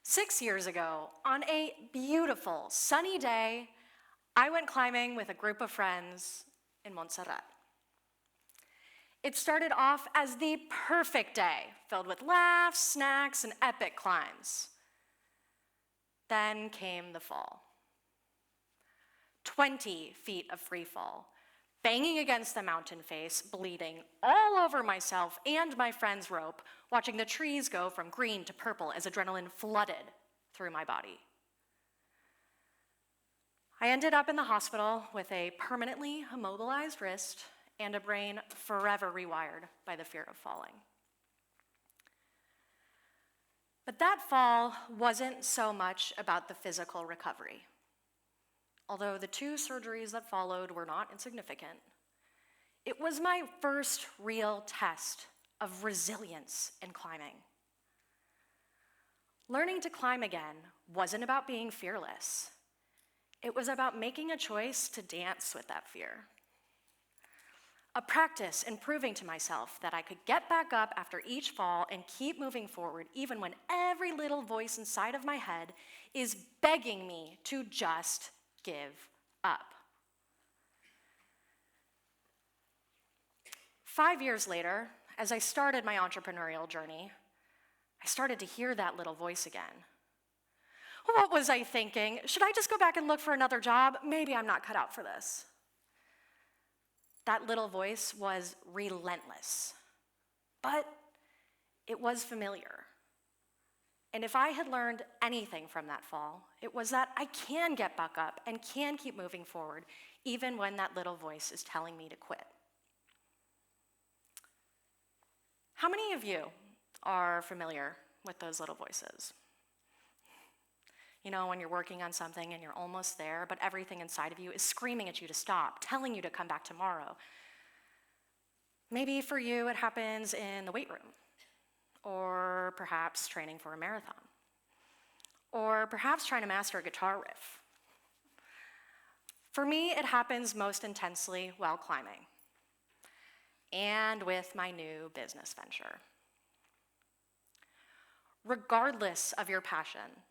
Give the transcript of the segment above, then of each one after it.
6 years ago, on a beautiful, sunny day, I went climbing with a group of friends in Montserrat. It started off as the perfect day, filled with laughs, snacks, and epic climbs. Then came the fall. 20 feet of free fall, banging against the mountain face, bleeding all over myself and my friend's rope, watching the trees go from green to purple as adrenaline flooded through my body. I ended up in the hospital with a permanently immobilized wrist and a brain forever rewired by the fear of falling. But that fall wasn't so much about the physical recovery. Although the 2 surgeries that followed were not insignificant, it was my first real test of resilience in climbing. Learning to climb again wasn't about being fearless. It was about making a choice to dance with that fear. A practice in proving to myself that I could get back up after each fall and keep moving forward even when every little voice inside of my head is begging me to just give up. 5 years later, as I started my entrepreneurial journey, I started to hear that little voice again. What was I thinking? Should I just go back and look for another job? Maybe I'm not cut out for this. That little voice was relentless, but it was familiar. And if I had learned anything from that fall, it was that I can get back up and can keep moving forward, even when that little voice is telling me to quit. How many of you are familiar with those little voices? You know, when you're working on something and you're almost there, but everything inside of you is screaming at you to stop, telling you to come back tomorrow. Maybe for you it happens in the weight room, or perhaps training for a marathon, or perhaps trying to master a guitar riff. For me, it happens most intensely while climbing and with my new business venture. Regardless of your passion,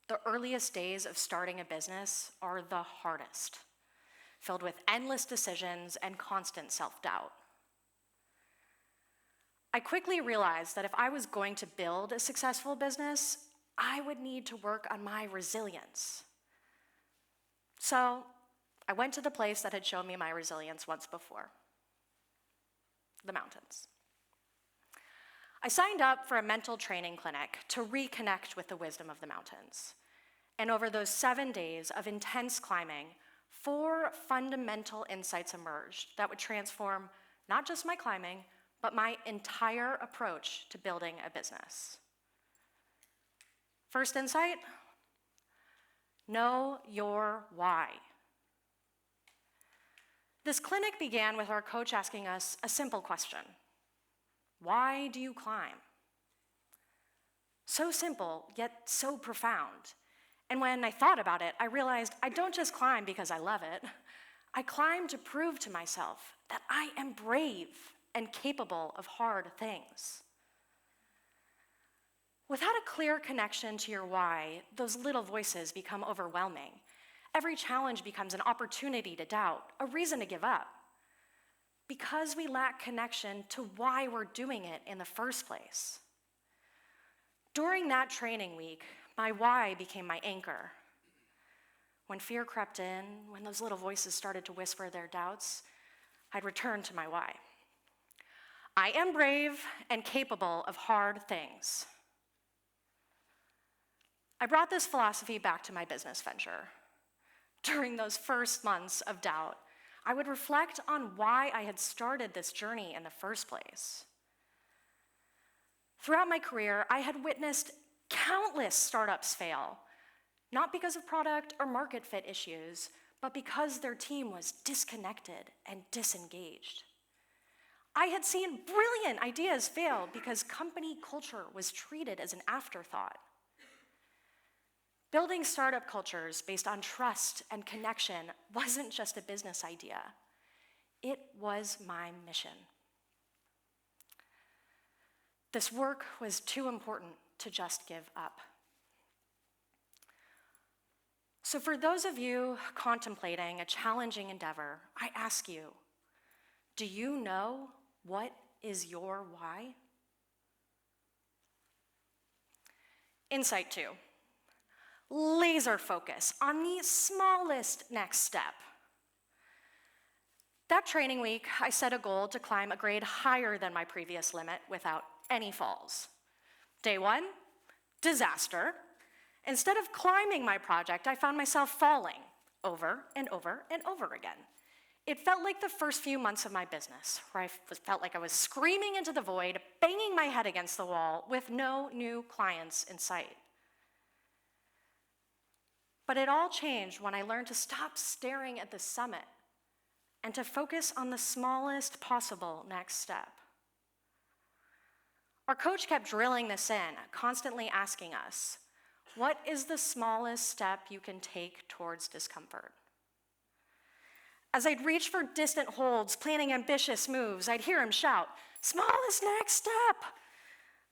the earliest days of starting a business are the hardest, filled with endless decisions and constant self-doubt. I quickly realized that if I was going to build a successful business, I would need to work on my resilience. So I went to the place that had shown me my resilience once before, the mountains. I signed up for a mental training clinic to reconnect with the wisdom of the mountains. And over those 7 days of intense climbing, 4 fundamental insights emerged that would transform not just my climbing, but my entire approach to building a business. First insight, know your why. This clinic began with our coach asking us a simple question. Why do you climb? So simple, yet so profound. And when I thought about it, I realized I don't just climb because I love it. I climb to prove to myself that I am brave and capable of hard things. Without a clear connection to your why, those little voices become overwhelming. Every challenge becomes an opportunity to doubt, a reason to give up. Because we lack connection to why we're doing it in the first place. During that training week, my why became my anchor. When fear crept in, when those little voices started to whisper their doubts, I'd return to my why. I am brave and capable of hard things. I brought this philosophy back to my business venture. During those first months of doubt, I would reflect on why I had started this journey in the first place. Throughout my career, I had witnessed countless startups fail, not because of product or market fit issues, but because their team was disconnected and disengaged. I had seen brilliant ideas fail because company culture was treated as an afterthought. Building startup cultures based on trust and connection wasn't just a business idea. It was my mission. This work was too important to just give up. So for those of you contemplating a challenging endeavor, I ask you, do you know what is your why? Insight 2, laser focus on the smallest next step. That training week, I set a goal to climb a grade higher than my previous limit without any falls. Day 1, disaster. Instead of climbing my project, I found myself falling over and over and over again. It felt like the first few months of my business, where I felt like I was screaming into the void, banging my head against the wall with no new clients in sight. But it all changed when I learned to stop staring at the summit and to focus on the smallest possible next step. Our coach kept drilling this in, constantly asking us, what is the smallest step you can take towards discomfort? As I'd reach for distant holds, planning ambitious moves, I'd hear him shout, smallest next step.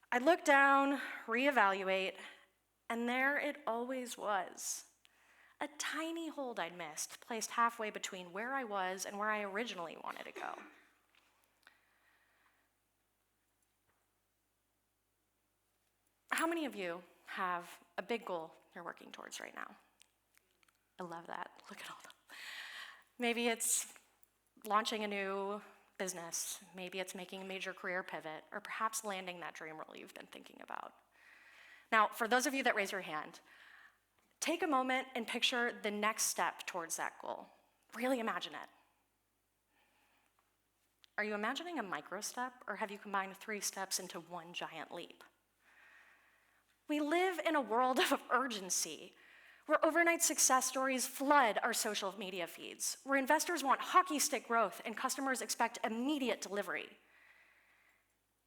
I'd look down, reevaluate, and there it always was. A tiny hold I'd missed, placed halfway between where I was and where I originally wanted to go. How many of you have a big goal you're working towards right now? I love that. Look at all that. Maybe it's launching a new business. Maybe it's making a major career pivot, or perhaps landing that dream role you've been thinking about. Now, for those of you that raise your hand, take a moment and picture the next step towards that goal. Really imagine it. Are you imagining a micro step, or have you combined 3 steps into one giant leap? We live in a world of urgency, where overnight success stories flood our social media feeds, where investors want hockey stick growth and customers expect immediate delivery.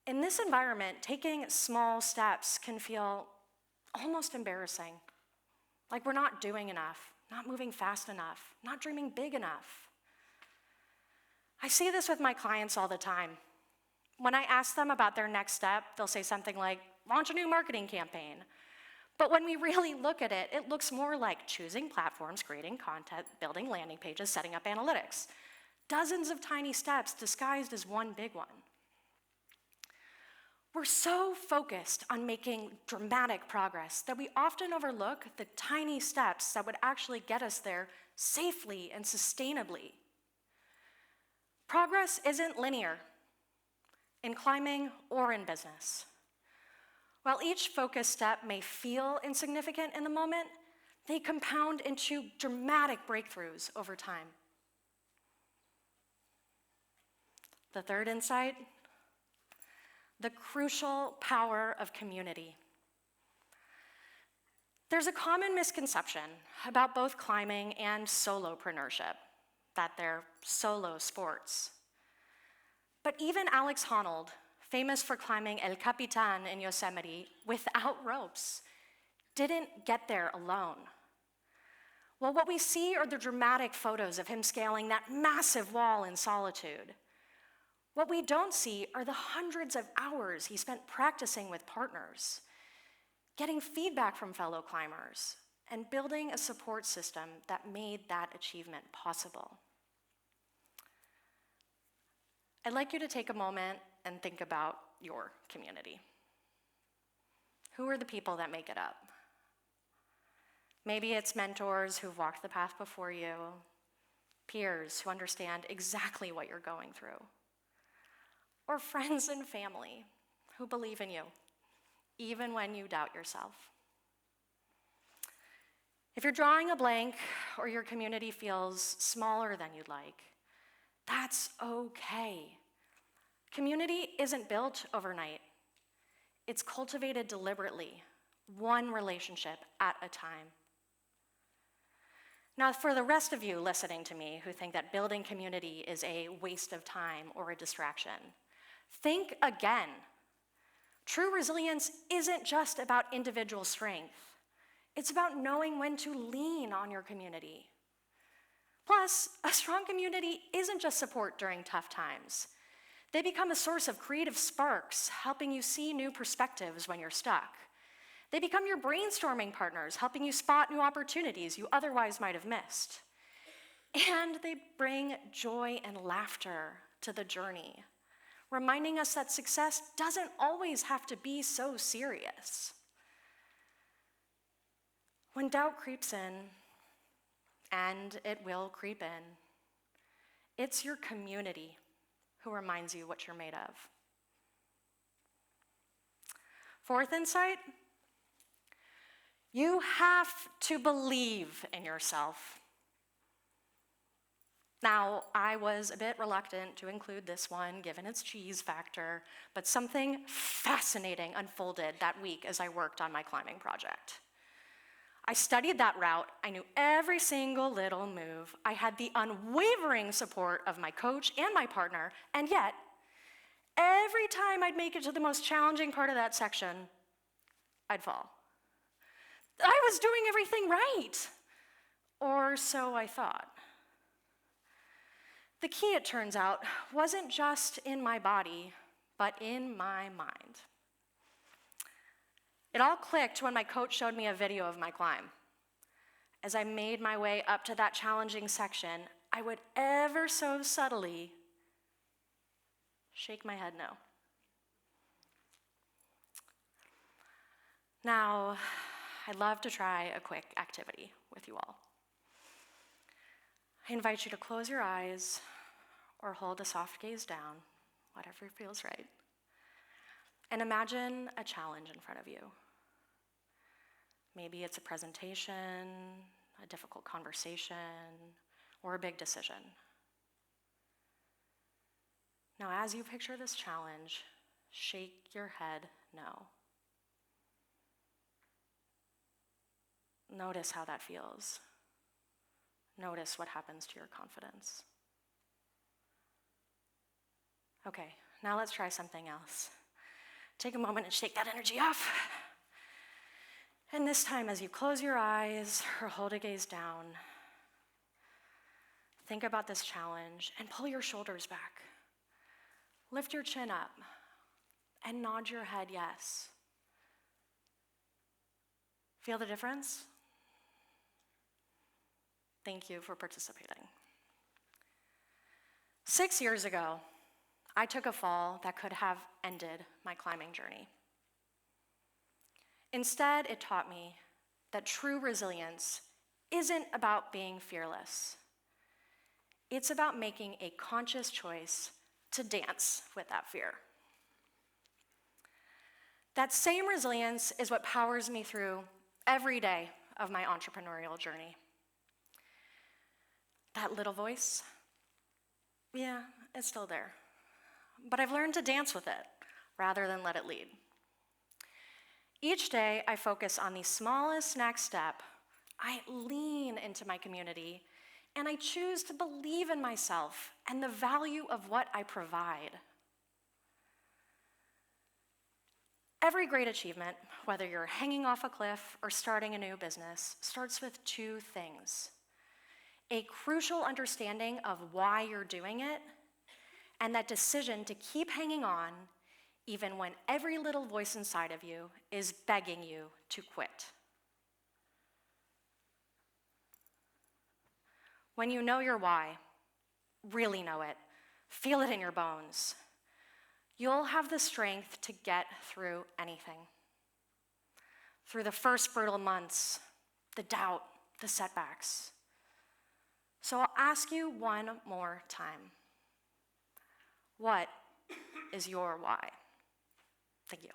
In this environment, taking small steps can feel almost embarrassing, like we're not doing enough, not moving fast enough, not dreaming big enough. I see this with my clients all the time. When I ask them about their next step, they'll say something like, launch a new marketing campaign. But when we really look at it, it looks more like choosing platforms, creating content, building landing pages, setting up analytics. Dozens of tiny steps disguised as one big one. We're so focused on making dramatic progress that we often overlook the tiny steps that would actually get us there safely and sustainably. Progress isn't linear, in climbing or in business. While each focus step may feel insignificant in the moment, they compound into dramatic breakthroughs over time. The third insight, the crucial power of community. There's a common misconception about both climbing and solopreneurship, that they're solo sports. But even Alex Honnold, famous for climbing El Capitan in Yosemite without ropes, didn't get there alone. Well, what we see are the dramatic photos of him scaling that massive wall in solitude. What we don't see are the hundreds of hours he spent practicing with partners, getting feedback from fellow climbers, and building a support system that made that achievement possible. I'd like you to take a moment and think about your community. Who are the people that make it up? Maybe it's mentors who've walked the path before you, peers who understand exactly what you're going through, or friends and family who believe in you, even when you doubt yourself. If you're drawing a blank or your community feels smaller than you'd like, that's okay. Community isn't built overnight. It's cultivated deliberately, one relationship at a time. Now, for the rest of you listening to me who think that building community is a waste of time or a distraction, think again. True resilience isn't just about individual strength. It's about knowing when to lean on your community. Plus, a strong community isn't just support during tough times. They become a source of creative sparks, helping you see new perspectives when you're stuck. They become your brainstorming partners, helping you spot new opportunities you otherwise might have missed. And they bring joy and laughter to the journey, reminding us that success doesn't always have to be so serious. When doubt creeps in, and it will creep in, it's your community who reminds you what you're made of. Fourth insight, you have to believe in yourself. Now, I was a bit reluctant to include this one, given its cheese factor, but something fascinating unfolded that week as I worked on my climbing project. I studied that route, I knew every single little move, I had the unwavering support of my coach and my partner, and yet, every time I'd make it to the most challenging part of that section, I'd fall. I was doing everything right, or so I thought. The key, it turns out, wasn't just in my body, but in my mind. It all clicked when my coach showed me a video of my climb. As I made my way up to that challenging section, I would ever so subtly shake my head no. Now, I'd love to try a quick activity with you all. I invite you to close your eyes or hold a soft gaze down, whatever feels right, and imagine a challenge in front of you. Maybe it's a presentation, a difficult conversation, or a big decision. Now, as you picture this challenge, shake your head no. Notice how that feels. Notice what happens to your confidence. Okay, now let's try something else. Take a moment and shake that energy off. And this time, as you close your eyes or hold a gaze down, think about this challenge and pull your shoulders back. Lift your chin up and nod your head yes. Feel the difference? Thank you for participating. 6 years ago, I took a fall that could have ended my climbing journey. Instead, it taught me that true resilience isn't about being fearless. It's about making a conscious choice to dance with that fear. That same resilience is what powers me through every day of my entrepreneurial journey. That little voice, yeah, it's still there. But I've learned to dance with it rather than let it lead. Each day, I focus on the smallest next step. I lean into my community, and I choose to believe in myself and the value of what I provide. Every great achievement, whether you're hanging off a cliff or starting a new business, starts with two things: a crucial understanding of why you're doing it, and that decision to keep hanging on even when every little voice inside of you is begging you to quit. When you know your why, really know it, feel it in your bones, you'll have the strength to get through anything. Through the first brutal months, the doubt, the setbacks. So I'll ask you one more time. What is your why? Thank you.